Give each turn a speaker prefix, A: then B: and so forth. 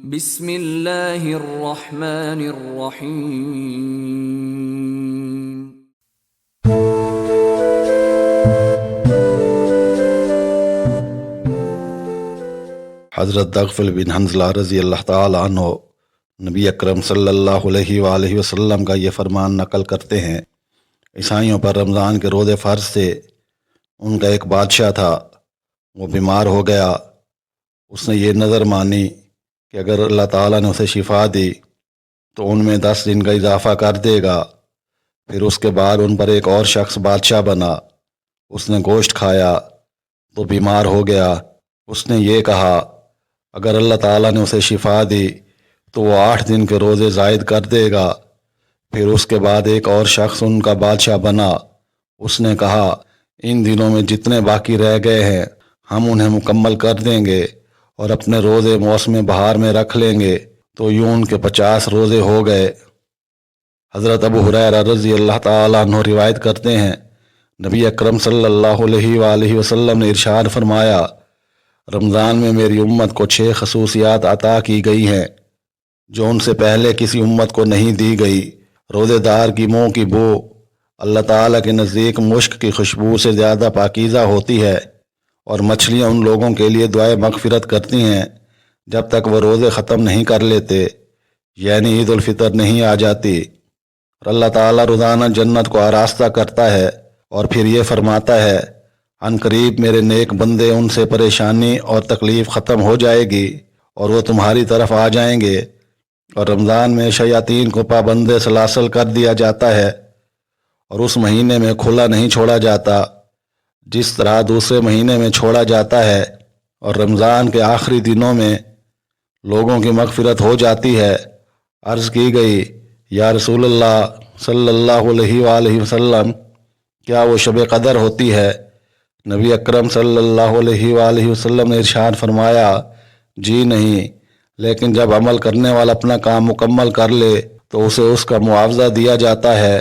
A: بسم اللہ الرحمن الرحیم۔
B: حضرت دغفل بن حنظلہ رضی اللہ تعالی عنہ نبی اکرم صلی اللہ علیہ وآلہ وسلم کا یہ فرمان نقل کرتے ہیں، عیسائیوں پر رمضان کے روزے فرض سے ان کا ایک بادشاہ تھا، وہ بیمار ہو گیا۔ اس نے یہ نظر مانی کہ اگر اللہ تعالیٰ نے اسے شفا دی تو ان میں 10 دن کا اضافہ کر دے گا۔ پھر اس کے بعد ان پر ایک اور شخص بادشاہ بنا، اس نے گوشت کھایا تو بیمار ہو گیا۔ اس نے یہ کہا اگر اللہ تعالیٰ نے اسے شفا دی تو وہ 8 دن کے روزے زائد کر دے گا۔ پھر اس کے بعد ایک اور شخص ان کا بادشاہ بنا، اس نے کہا ان دنوں میں جتنے باقی رہ گئے ہیں ہم انہیں مکمل کر دیں گے اور اپنے روزے موسم بہار میں رکھ لیں گے، تو یوں ان کے 50 روزے ہو گئے۔ حضرت ابو ہریرہ رضی اللہ تعالیٰ عنہ روایت کرتے ہیں، نبی اکرم صلی اللہ علیہ وآلہ وسلم نے ارشاد فرمایا، رمضان میں میری امت کو 6 خصوصیات عطا کی گئی ہیں جو ان سے پہلے کسی امت کو نہیں دی گئی۔ روزے دار کی منہ کی بو اللہ تعالیٰ کے نزدیک مشک کی خوشبو سے زیادہ پاکیزہ ہوتی ہے، اور مچھلیاں ان لوگوں کے لیے دعائے مغفرت کرتی ہیں جب تک وہ روزے ختم نہیں کر لیتے، یعنی عید الفطر نہیں آ جاتی۔ اور اللہ تعالیٰ روزانہ جنت کو آراستہ کرتا ہے اور پھر یہ فرماتا ہے، عن قریب میرے نیک بندے ان سے پریشانی اور تکلیف ختم ہو جائے گی اور وہ تمہاری طرف آ جائیں گے۔ اور رمضان میں شیاطین کو پابند سلاسل کر دیا جاتا ہے اور اس مہینے میں کھلا نہیں چھوڑا جاتا جس طرح دوسرے مہینے میں چھوڑا جاتا ہے، اور رمضان کے آخری دنوں میں لوگوں کی مغفرت ہو جاتی ہے۔ عرض کی گئی، یا رسول اللہ صلی اللہ علیہ وآلہ وسلم، کیا وہ شب قدر ہوتی ہے؟ نبی اکرم صلی اللہ علیہ وآلہ وسلم نے ارشاد فرمایا، جی نہیں، لیکن جب عمل کرنے والا اپنا کام مکمل کر لے تو اسے اس کا معاوضہ دیا جاتا ہے۔